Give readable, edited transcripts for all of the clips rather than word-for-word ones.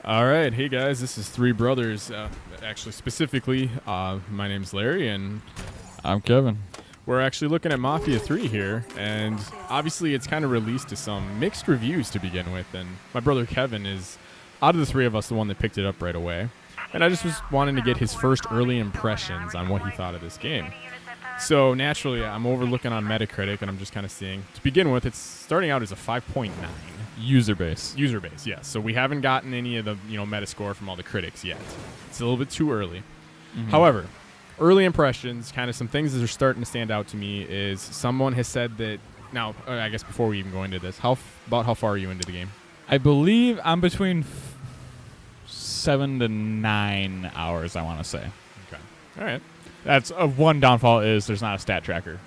All right, hey guys, this is Three Brothers. Actually, specifically, my name's Larry, and I'm Kevin. we're actually looking at Mafia 3 here. And obviously, it's kind of released to some mixed reviews to begin with. And my brother Kevin is, out of the three of us, the one that picked it up right away. And I just was wanting to get his first early impressions on what he thought of this game. So naturally, I'm overlooking on Metacritic, and I'm just kind of seeing. To begin with, it's starting out as a 5.9. User base. User base, yes. So we haven't gotten any of the Metascore from all the critics yet. It's a little bit too early. Mm-hmm. However, early impressions, kind of some things that are starting to stand out to me is someone has said that. Now, I guess before we even go into this, how far are you into the game? I believe I'm between 7 to 9 hours, I want to say. Okay. All right. That's one downfall is there's not a stat tracker,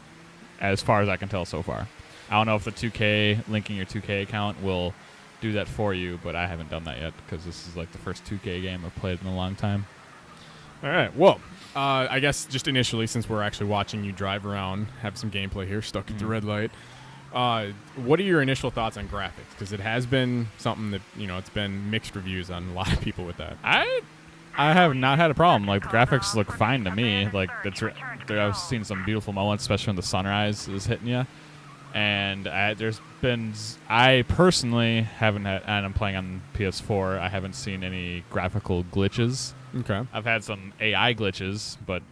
as far as I can tell so far. I don't know if the 2K, linking your 2K account will do that for you, but I haven't done that yet because this is like the first 2K game I've played in a long time. All right. Well, I guess just initially, since we're actually watching you drive around, have some gameplay here, stuck at the red light. What are your initial thoughts on graphics? Because it has been something that, it's been mixed reviews on a lot of people with that. I have not had a problem. Like, the graphics look fine to me. Like, I've seen some beautiful moments, especially when the sunrise is hitting you. And I personally haven't had, and I'm playing on PS4, I haven't seen any graphical glitches. Okay. I've had some AI glitches, but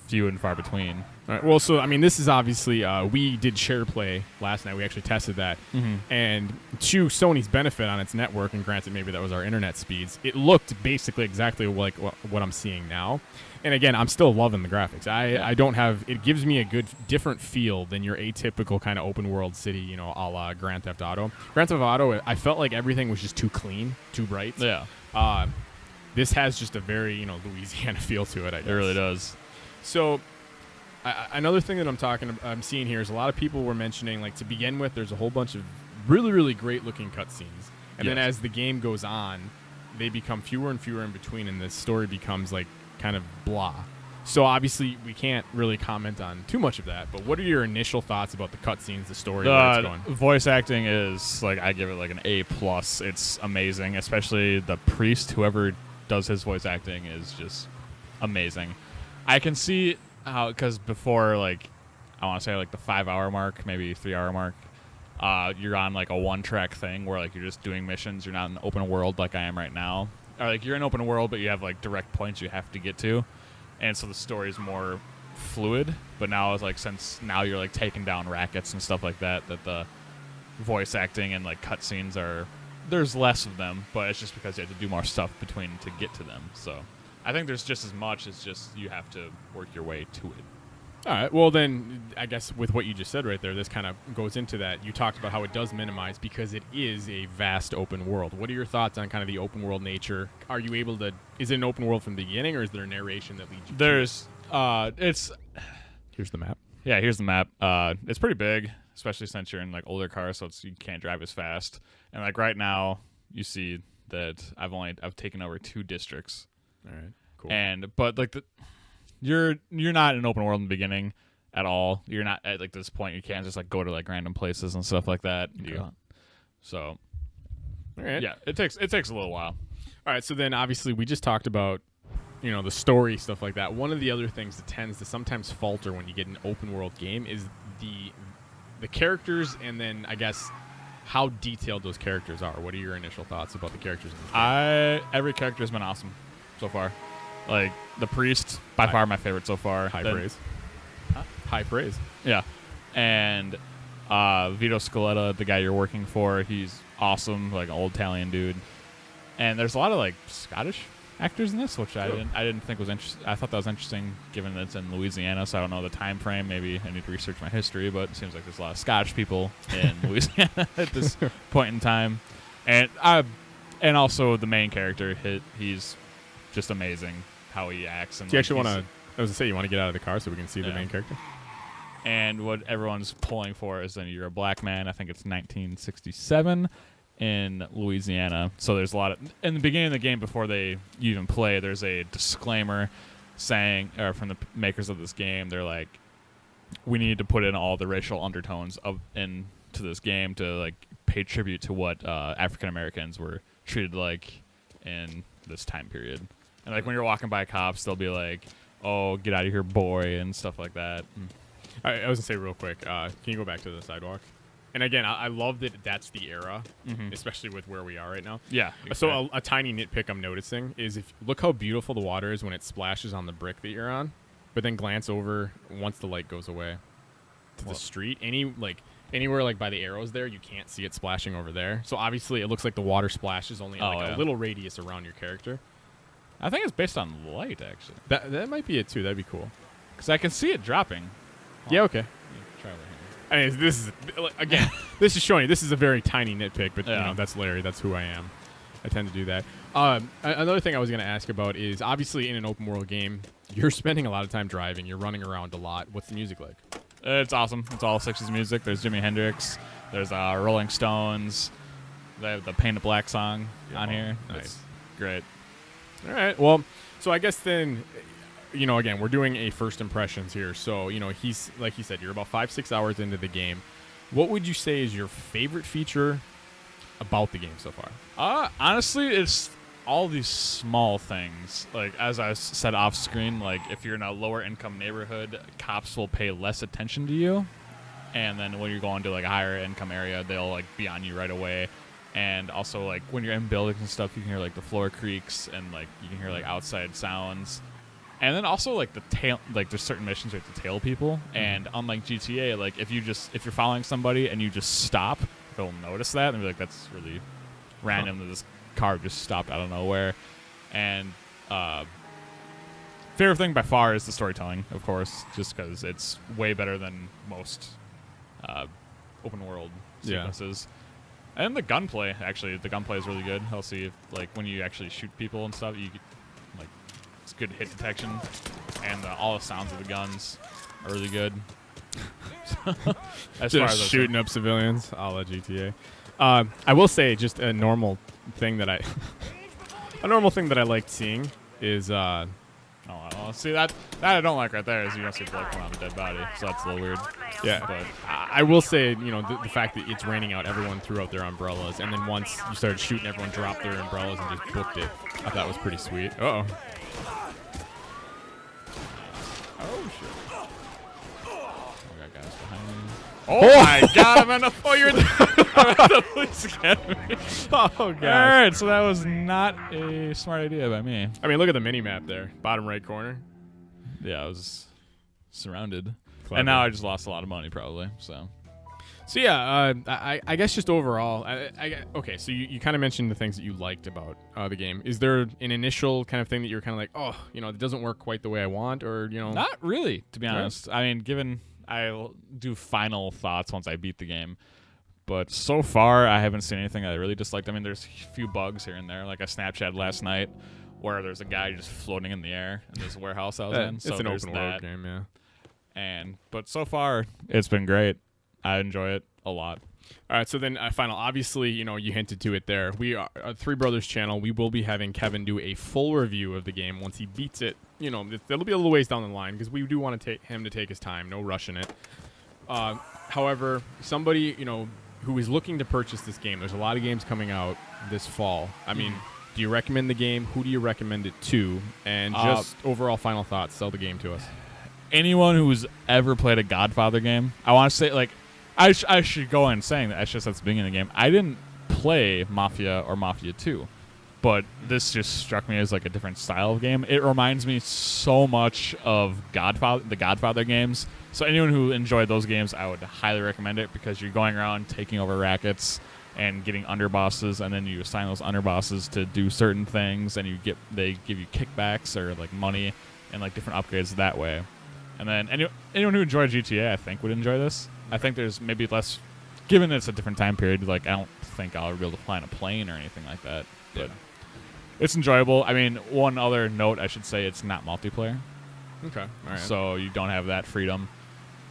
few and far between. All right. Well, so, this is obviously, we did share play last night. We actually tested that. Mm-hmm. And to Sony's benefit on its network, and granted maybe that was our internet speeds, it looked basically exactly like what I'm seeing now. And again, I'm still loving the graphics. I don't have, it gives me a good, different feel than your atypical kind of open world city, a la Grand Theft Auto. Grand Theft Auto, I felt like everything was just too clean, too bright. Yeah. This has just a very, Louisiana feel to it, I guess. It really does. So, another thing that I'm seeing here is a lot of people were mentioning, like, to begin with, there's a whole bunch of really, really great looking cutscenes. And then as the game goes on, they become fewer and fewer in between, and the story becomes, like, kind of blah. So obviously we can't really comment on too much of that, but what are your initial thoughts about the cutscenes, the story, where it's going? Voice acting is, like, I give it like an A+. It's amazing, especially the priest, whoever does his voice acting is just amazing. I can see how, because before, like, I want to say like the 5-hour mark, maybe 3-hour mark, you're on like a one-track thing where, like, you're just doing missions. You're not in the open world like I am right now. Or, like, you're in open world, but you have, like, direct points you have to get to. And so the story is more fluid. But now it's, like, since now you're, like, taking down rackets and stuff like that, that the voice acting and, like, cutscenes are, there's less of them, but it's just because you have to do more stuff between to get to them. So I think there's just as much, as just you have to work your way to it. All right. Well, then, I guess with what you just said right there, this kind of goes into that. You talked about how it does minimize because it is a vast open world. What are your thoughts on kind of the open world nature? Are you able to? Is it an open world from the beginning, or is there a narration that leads you? There's, it's. Here's the map. Yeah, here's the map. It's pretty big, especially since you're in, like, older cars, so you can't drive as fast. And, like, right now, you see that I've taken over 2 districts. All right. Cool. But like you're not in open world in the beginning at all. You're not at, like, this point. You can't just, like, go to, like, random places and stuff like that. Okay. So, all right. Yeah, it takes a little while. All right. So then, obviously, we just talked about the story, stuff like that. One of the other things that tends to sometimes falter when you get an open world game is the characters, and then I guess how detailed those characters are. What are your initial thoughts about the characters in this game? Every character has been awesome so far. Like, the priest, by far my favorite so far. High praise. Huh? High praise. Yeah. And Vito Scaletta, the guy you're working for, he's awesome, like an old Italian dude. And there's a lot of, like, Scottish actors in this, which I didn't think was interesting. I thought that was interesting, given that it's in Louisiana, so I don't know the time frame. Maybe I need to research my history, but it seems like there's a lot of Scottish people in Louisiana at this point in time. And also the main character, he's just amazing how he acts. And do you actually want to? I was gonna say, you want to get out of the car so we can see the main character. And what everyone's pulling for is that you're a black man. I think it's 1967 in Louisiana. So there's a lot of, in the beginning of the game, before you even play, there's a disclaimer saying, or from the makers of this game, they're like, we need to put in all the racial undertones into this game to, like, pay tribute to what African Americans were treated like in this time period. And like when you're walking by cops, they'll be like, "Oh, get out of here, boy," and stuff like that. I was gonna say real quick. Can you go back to the sidewalk? And again, I love that that's the era, especially with where we are right now. Yeah. Exactly. So a tiny nitpick I'm noticing is if look how beautiful the water is when it splashes on the brick that you're on, but then glance over once the light goes away to the street. Anywhere like by the arrows there, you can't see it splashing over there. So obviously, it looks like the water splashes only in a little radius around your character. I think it's based on light, actually. That might be it too. That'd be cool. Because I can see it dropping. Yeah. Okay. Try over here. I mean, this is again. This is showing you. This is a very tiny nitpick, but Yeah. that's Larry. That's who I am. I tend to do that. Another thing I was going to ask about is obviously in an open world game, you're spending a lot of time driving. You're running around a lot. What's the music like? It's awesome. It's all 60s music. There's Jimi Hendrix. There's Rolling Stones. They have the Painted Black song on here. Nice. It's great. All right. Well, so I guess then, again, we're doing a first impressions here. So, he's like he said, you're about 5-6 hours into the game. What would you say is your favorite feature about the game so far? Honestly, it's all these small things. Like, as I said off screen, like, if you're in a lower income neighborhood, cops will pay less attention to you. And then when you're going to, like, a higher income area, they'll, like, be on you right away. And also, like, when you're in buildings and stuff, you can hear, like, the floor creaks and, like, you can hear, like, outside sounds. And then also, like, there's certain missions where you have to tail people. And unlike GTA, like, if you're following somebody and you just stop, they'll notice that and be like, that's really random that this car just stopped out of nowhere. And favorite thing by far is the storytelling, of course, just because it's way better than most open world sequences. And the gunplay, actually, is really good. I'll see if, like, when you actually shoot people and stuff, it's good hit detection, and all the sounds of the guns are really good. As far as shooting up civilians, a la GTA. I will say, just a normal thing that I liked seeing is see that I don't like right there is you don't see blood coming out of a dead body, so that's a little weird. Yeah, but I will say, the fact that it's raining out, everyone threw out their umbrellas, and then once you started shooting, everyone dropped their umbrellas and just booked it. I thought it was pretty sweet. Uh-oh. Oh, shit. I got guys behind me. Oh, my God, I'm in the police academy. Oh, gosh. All right, so that was not a smart idea by me. I mean, look at the mini-map there. Bottom right corner. Yeah, I was surrounded. Clever. And now I just lost a lot of money, probably, so. So, yeah, I guess just overall, okay, so you kind of mentioned the things that you liked about the game. Is there an initial kind of thing that you're kind of like, oh, it doesn't work quite the way I want, or, Not really, to be honest. I mean, given I'll do final thoughts once I beat the game. But so far, I haven't seen anything that I really disliked. I mean, there's a few bugs here and there. Like I Snapchat last night where there's a guy just floating in the air in this warehouse I was in. It's so an there's open world game, yeah. But so far, it's been great. I enjoy it a lot. All right, so then final. Obviously, you hinted to it there. We are a 3Brothers channel. We will be having Kevin do a full review of the game once he beats it. It'll be a little ways down the line because we do want him to take his time. No rushing it. However, somebody, who is looking to purchase this game, there's a lot of games coming out this fall. I mean, do you recommend the game? Who do you recommend it to? And just overall final thoughts. Sell the game to us. Anyone who's ever played a Godfather game, I want to say, like, I should go in saying that. I just at the beginning of the game, I didn't play Mafia or Mafia 2, but this just struck me as like a different style of game. It reminds me so much of the Godfather games. So anyone who enjoyed those games, I would highly recommend it because you're going around taking over rackets and getting underbosses, and then you assign those underbosses to do certain things, and they give you kickbacks or like money and like different upgrades that way. And then anyone who enjoyed GTA, I think, would enjoy this. I think there's maybe less, given it's a different time period, like I don't think I'll be able to fly on a plane or anything like that. But it's enjoyable. I mean, one other note, I should say, it's not multiplayer. Okay, all right. So you don't have that freedom.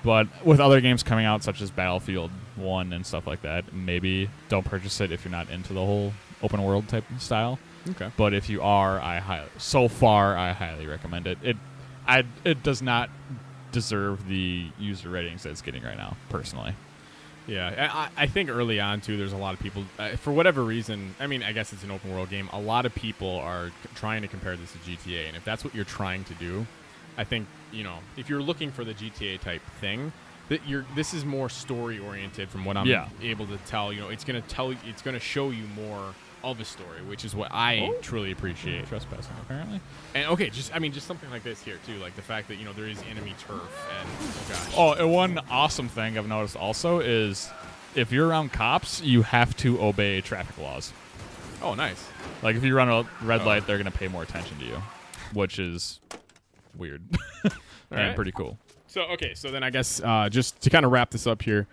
But with other games coming out, such as Battlefield 1 and stuff like that, maybe don't purchase it if you're not into the whole open world type of style. Okay. But if you are, I highly recommend it. It does not deserve the user ratings that it's getting right now, personally. Yeah, I think early on, too, there's a lot of people, for whatever reason, I mean, I guess it's an open world game, a lot of people are trying to compare this to GTA, and if that's what you're trying to do, I think, if you're looking for the GTA type thing, this is more story oriented from what I'm able to tell. It's going to show you more of a story, which is what I truly appreciate. Trespassing, apparently. And okay, just something like this here too, like the fact that there is enemy turf and gosh. Oh, and one awesome thing I've noticed also is if you're around cops, you have to obey traffic laws. Oh, nice. Like if you run a red light, they're gonna pay more attention to you, which is weird and pretty cool. So then I guess just to kind of wrap this up here.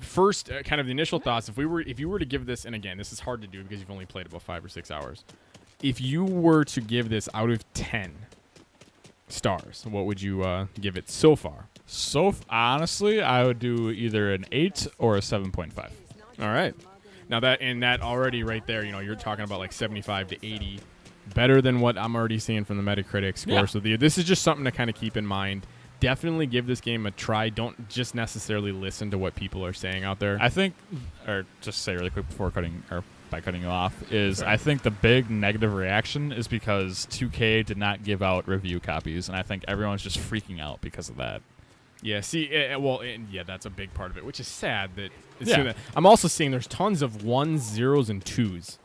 First, kind of the initial thoughts. If you were to give this, and again, this is hard to do because you've only played about 5 or 6 hours. If you were to give this out of 10 stars, what would you give it so far? Honestly, I would do either an 8 or a 7.5. All right. Now that already right there, you're talking about like 75 to 80, better than what I'm already seeing from the Metacritic score. Yeah. So this is just something to kind of keep in mind. Definitely give this game a try. Don't just necessarily listen to what people are saying out there. I think, or just say really quick before cutting you off, is I think the big negative reaction is because 2K did not give out review copies, and I think everyone's just freaking out because of that. Yeah, that's a big part of it, which is sad. That I'm also seeing there's tons of 1s, 0s, and 2s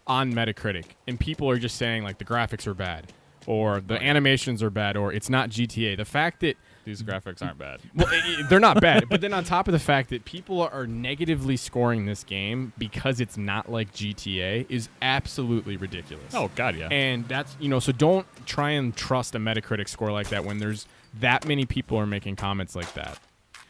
on Metacritic, and people are just saying like the graphics are bad, or the animations are bad, or it's not GTA. The fact that these graphics aren't bad. Well, they're not bad. But then on top of the fact that people are negatively scoring this game because it's not like GTA is absolutely ridiculous. Oh, God, yeah. And that's, so don't try and trust a Metacritic score like that when there's that many people are making comments like that.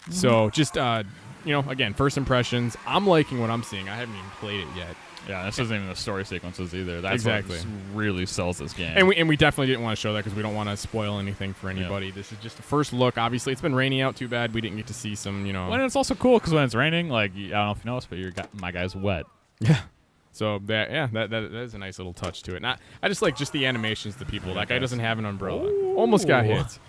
Mm-hmm. So just, again, first impressions. I'm liking what I'm seeing. I haven't even played it yet. Yeah, this isn't even the story sequences either. That's exactly what really sells this game. And we definitely didn't want to show that because we don't want to spoil anything for anybody. Yep. This is just a first look. Obviously, it's been raining out. Too bad we didn't get to see some, Well, and it's also cool because when it's raining, like, I don't know if you noticed, but my guy's wet. Yeah. So that is a nice little touch to it. And I just like just the animations. The people. That guy doesn't have an umbrella. Ooh. Almost got hit.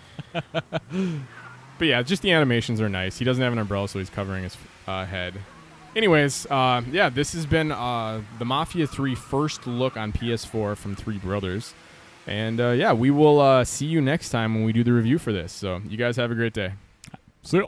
But yeah, just the animations are nice. He doesn't have an umbrella, so he's covering his head. Anyways, this has been the Mafia 3 first look on PS4 from 3Brothers. And, we will see you next time when we do the review for this. So you guys have a great day. See you.